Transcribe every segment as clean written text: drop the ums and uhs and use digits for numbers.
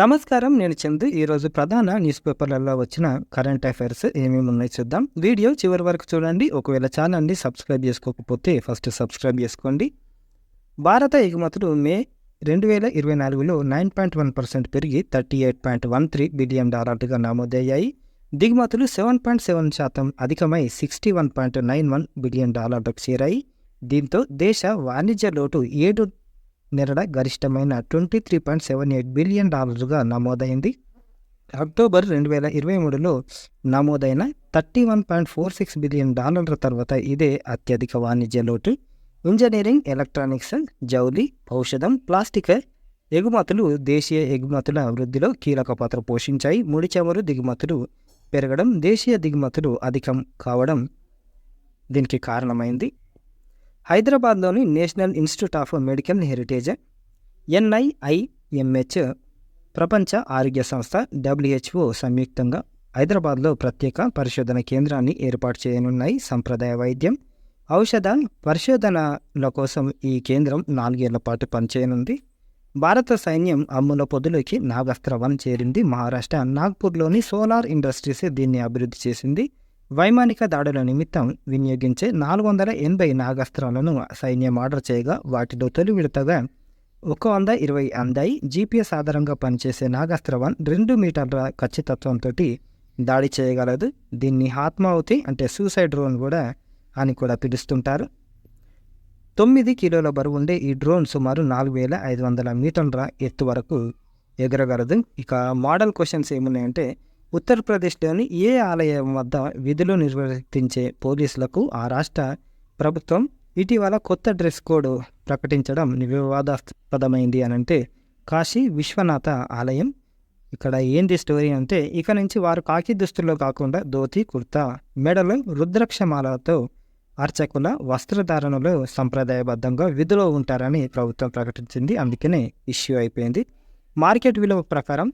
నమస్కారం. నేను చందు. ఈరోజు ప్రధాన న్యూస్ పేపర్లలో వచ్చిన కరెంట్ అఫైర్స్ ఏమేమి ఉన్నాయో చూద్దాం. వీడియో చివరి వరకు చూడండి. ఒకవేళ ఛానల్ని సబ్స్క్రైబ్ చేసుకోకపోతే ఫస్ట్ సబ్స్క్రైబ్ చేసుకోండి. భారత ఎగుమతులు మే 2024లో 9.1% పెరిగి $38.13 బిలియన్ నమోదయ్యాయి. దిగుమతులు 7.7% అధికమై $61.91 బిలియన్ చేరాయి. దీంతో దేశ వాణిజ్య లోటు 7 నెలల గరిష్టమైన $23.78 బిలియన్ నమోదైంది. అక్టోబర్ 2023లో నమోదైన $31.46 బిలియన్ తర్వాత ఇదే అత్యధిక వాణిజ్య లోటు. ఇంజనీరింగ్, ఎలక్ట్రానిక్స్, జౌళి, ఔషధం, ప్లాస్టిక్ ఎగుమతులు దేశీయ ఎగుమతుల వృద్ధిలో కీలక పాత్ర పోషించాయి. ముడి చమురు దిగుమతులు పెరగడం, దేశీయ దిగుమతులు అధికం కావడం దీనికి కారణమైంది. హైదరాబాద్లోని national institute of medical heritage NIIMH, ప్రపంచ ఆరోగ్య సంస్థ WHO సంయుక్తంగా హైదరాబాద్లో ప్రత్యేక పరిశోధన కేంద్రాన్ని ఏర్పాటు చేయనున్నాయి. సంప్రదాయ వైద్యం, ఔషధ పరిశోధనల కోసం ఈ కేంద్రం 4 ఏళ్ల పాటు పనిచేయనుంది. భారత సైన్యం అమ్ముల పొదులోకి నాగాస్త్ర 1 చేరింది. మహారాష్ట్ర నాగ్పూర్లోని సోలార్ ఇండస్ట్రీస్ దీన్ని అభివృద్ధి చేసింది. వైమానిక దాడుల నిమిత్తం వినియోగించే 480 నాగాస్త్రాలను సైన్యం ఆర్డర్ చేయగా వాటిలో తొలి విడతగా 120 అందాయి. GPS ఆధారంగా పనిచేసే నాగాస్త్ర 1 2 మీటర్ల ఖచ్చితత్వంతో దాడి చేయగలదు. దీన్ని ఆత్మాహుతి అంటే సూసైడ్ డ్రోన్ అని కూడా పిలుస్తుంటారు. 9 కిలోల బరువు ఉండే ఈ డ్రోన్ సుమారు 4500 మీటర్ల ఎత్తు వరకు ఎగరగలదు. ఇక మోడల్ క్వశ్చన్స్ ఏమున్నాయంటే, ఉత్తరప్రదేశ్లోని ఏ ఆలయం వద్ద విధులు నిర్వర్తించే పోలీసులకు ఆ రాష్ట్ర ప్రభుత్వం ఇటీవల కొత్త డ్రెస్ కోడ్ ప్రకటించడం వివాదాస్పదమైంది అని అంటే కాశీ విశ్వనాథ ఆలయం. ఇక్కడ ఏంది స్టోరీ అంటే, ఇక నుంచి వారు కాకి దుస్తుల్లో కాకుండా ధోతి, కుర్తా, మెడలో రుద్రాక్షమాలతో అర్చకుల వస్త్రధారణలో సంప్రదాయబద్ధంగా విధిలో ఉంటారని ప్రభుత్వం ప్రకటించింది. అందుకనే ఇష్యూ అయిపోయింది. మార్కెట్ విలువ ప్రకారం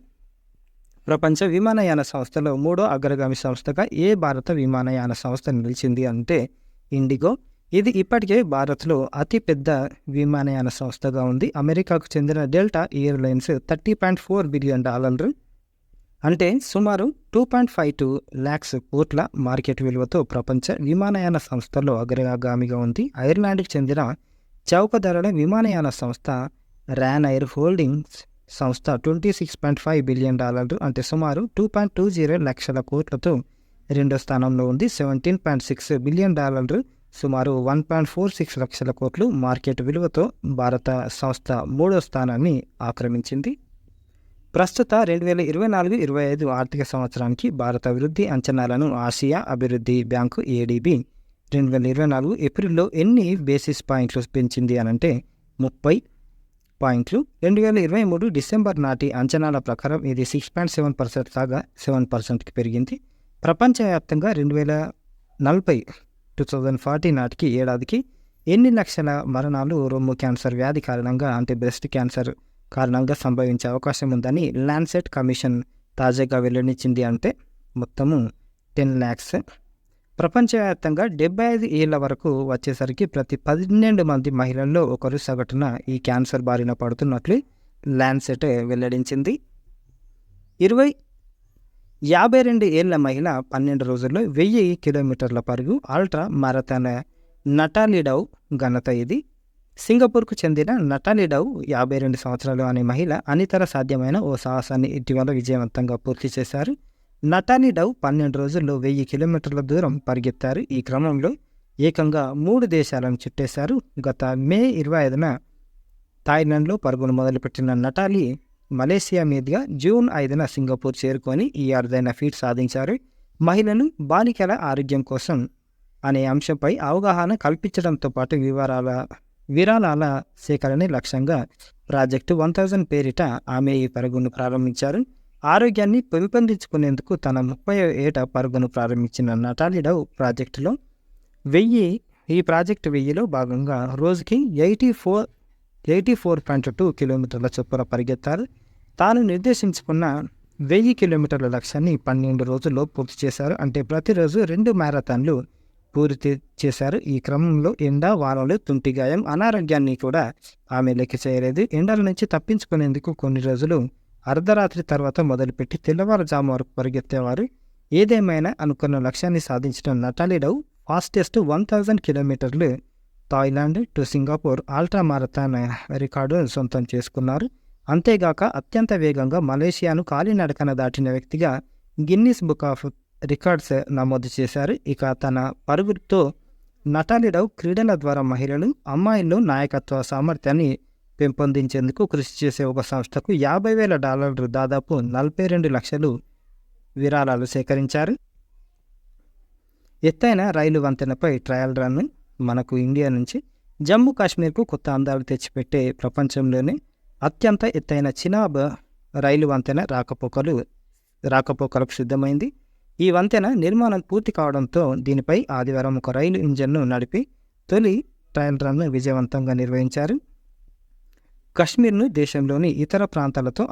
ప్రపంచ విమానయాన సంస్థలో 3వ అగ్రగామి సంస్థగా ఏ భారత విమానయాన సంస్థ నిలిచింది అంటే ఇండిగో. ఇది ఇప్పటికే భారత్లో అతిపెద్ద విమానయాన సంస్థగా ఉంది. అమెరికాకు చెందిన డెల్టా ఎయిర్లైన్స్ $30.4 బిలియన్ అంటే సుమారు 2.52 lakhs కోట్ల మార్కెట్ విలువతో ప్రపంచ విమానయాన సంస్థల్లో అగ్రగామిగా ఉంది. ఐర్లాండ్కి చెందిన చౌక ధరల విమానయాన సంస్థ రాన్ ఎయిర్ హోల్డింగ్స్ సంస్థ $26.5 బిలియన్ అంటే సుమారు 2.20 లక్షల కోట్లతో రెండో స్థానంలో ఉంది. $17.6 బిలియన్ సుమారు 1.46 లక్షల కోట్లు మార్కెట్ విలువతో భారత సంస్థ 3వ స్థానాన్ని ఆక్రమించింది. ప్రస్తుత 2024-25 ఆర్థిక సంవత్సరానికి భారత అభివృద్ధి అంచనాలను ఆసియా అభివృద్ధి బ్యాంకు ADB 2024 ఏప్రిల్లో ఎన్ని బేసిస్ పాయింట్లు పెంచింది అనంటే 30 పాయింట్లు. 2023 డిసెంబర్ నాటి అంచనాల ప్రకారం ఇది 6.7% కాగా 7%కి పెరిగింది. ప్రపంచవ్యాప్తంగా 2040 నాటికి ఏడాదికి ఎన్ని లక్షల మరణాలు రొమ్ము క్యాన్సర్ వ్యాధి కారణంగా అంటే బ్రెస్ట్ క్యాన్సర్ కారణంగా సంభవించే అవకాశం ఉందని ల్యాన్సెట్ కమిషన్ తాజాగా వెల్లడించింది. అంటే మొత్తము 10 lakhs. ప్రపంచవ్యాప్తంగా 75 ఏళ్ల వరకు వచ్చేసరికి ప్రతి 12 మంది మహిళల్లో ఒకరు సగటున ఈ క్యాన్సర్ బారిన పడుతున్నట్లు ల్యాన్సెట్ వెల్లడించింది. 52 ఏళ్ల మహిళ 12 రోజుల్లో 1000 కిలోమీటర్ల పరుగు అల్ట్రా మారథాన్ నటాలీ డౌ ఘనత ఇది. సింగపూర్కు చెందిన నటాలీ డౌ 52 సంవత్సరాలు అనే మహిళ అనితర సాధ్యమైన ఓ సాహసాన్ని ఇటీవల విజయవంతంగా పూర్తి చేశారు. నటాలీ డౌ 12 రోజుల్లో 1000 కిలోమీటర్ల దూరం పరిగెత్తారు. ఈ క్రమంలో ఏకంగా 3 దేశాలను చుట్టేశారు. గత మే 25న థాయిలాండ్లో పరుగును మొదలుపెట్టిన నటాలీ మలేసియా మీదుగా జూన్ 5న సింగపూర్ చేరుకొని ఈ అరుదైన ఫీట్ సాధించారు. మహిళలు, బాలికల ఆరోగ్యం కోసం అనే అంశంపై అవగాహన కల్పించడంతో పాటు విరాళాల సేకరణ లక్ష్యంగా ప్రాజెక్టు 1000 పేరిట ఆమె ఈ పరుగును ప్రారంభించారు. ఆరోగ్యాన్ని పెంపొందించుకునేందుకు తన 30వ ఏట పరుగును ప్రారంభించిన నటాలీ డౌ ప్రాజెక్టులో 1000లో భాగంగా రోజుకి 84.2 కిలోమీటర్ల చొప్పున పరిగెత్తారు. తాను నిర్దేశించుకున్న 1000 కిలోమీటర్ల లక్ష్యాన్ని 12 రోజుల్లో పూర్తి చేశారు. అంటే ప్రతిరోజు 2 మ్యారథాన్లు పూర్తి చేశారు. ఈ క్రమంలో ఎండ, వానలు, తుంటిగాయం, అనారోగ్యాన్ని కూడా ఆమె లెక్క చేయలేదు. ఎండల నుంచి తప్పించుకునేందుకు కొన్ని రోజులు అర్ధరాత్రి తర్వాత మొదలుపెట్టి తెల్లవారుజాము వరకు పరిగెత్తేవారు. ఏదేమైనా అనుకున్న లక్ష్యాన్ని సాధించిన నటాలీ డౌ ఫాస్టెస్ట్ 1000 కిలోమీటర్లు Thailand to Singapore ultra marathon record సొంతం చేసుకున్నారు. అంతేగాక అత్యంత వేగంగా మలేషియాను కాలినడకన దాటిన వ్యక్తిగా గిన్నిస్ బుక్ ఆఫ్ రికార్డ్స్ నమోదు చేశారు. ఇక తన పరుగుతో నటాలీ డౌ క్రీడల ద్వారా మహిళలు, అమ్మాయిల్లో నాయకత్వ సామర్థ్యాన్ని పెంపొందించేందుకు కృషి చేసే ఒక సంస్థకు $50,000 దాదాపు 42 లక్షలు విరాళాలు సేకరించారు. ఎత్తైన రైలు వంతెనపై ట్రయల్ రన్ మనకు ఇండియా నుంచి జమ్మూ కాశ్మీర్కు కొత్త అందాలు తెచ్చిపెట్టే ప్రపంచంలోనే అత్యంత ఎత్తైన చినాబ్ రైలు వంతెన రాకపోకలకు సిద్ధమైంది. ఈ వంతెన నిర్మాణం పూర్తి కావడంతో దీనిపై ఆదివారం ఒక రైలు ఇంజన్ను నడిపి తొలి ట్రయల్ రన్ విజయవంతంగా నిర్వహించారు. కశ్మీర్ను దేశంలోని ఇతర ప్రాంతాలతో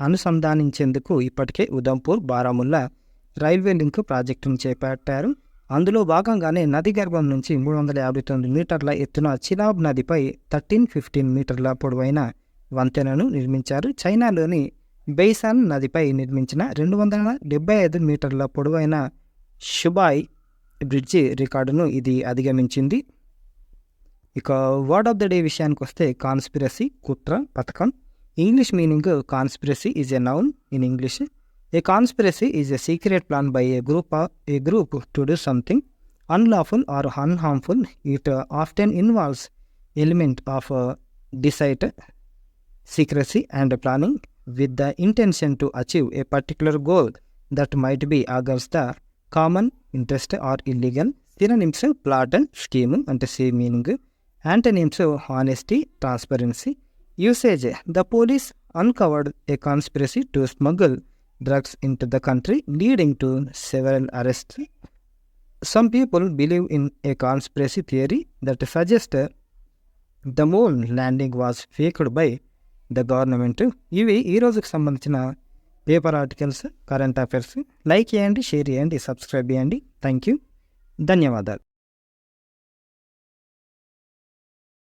అనుసంధానించేందుకు ఇప్పటికే ఉదంపూర్, బారాముల్లా రైల్వే లింక్ ప్రాజెక్టును చేపట్టారు. అందులో భాగంగానే నది గర్భం నుంచి 359 మీటర్ల ఎత్తున చినాబ్ నదిపై 13-15 మీటర్ల పొడవైన వంతెనను నిర్మించారు. చైనాలోని బెయిసాన్ నదిపై నిర్మించిన 275 మీటర్ల పొడవైన షుబాయ్ బ్రిడ్జి రికార్డును ఇది అధిగమించింది. ఇక వర్డ్ ఆఫ్ ద డే విషయానికి వస్తే కాన్స్పిరసీ, కుట్ర, పథకం. English meaning conspiracy is a noun in English. A conspiracy is a secret plan by a group to do something unlawful or unharmful. It often involves element of deceit, secrecy and planning with the intention to achieve a particular goal that might be against the common interest or illegal. Synonyms plot and scheme అంటే same meaning. Antonyms honesty, transparency. Usage: the police uncovered a conspiracy to smuggle drugs into the country, leading to several arrests. Some people believe in a conspiracy theory that suggests the moon landing was faked by the government. ఇవి ఈ రోజుకి సంబంధించిన paper articles, current affairs. Like చేయండి, share చేయండి, subscribe చేయండి. Thank you, ధన్యవాదాలు.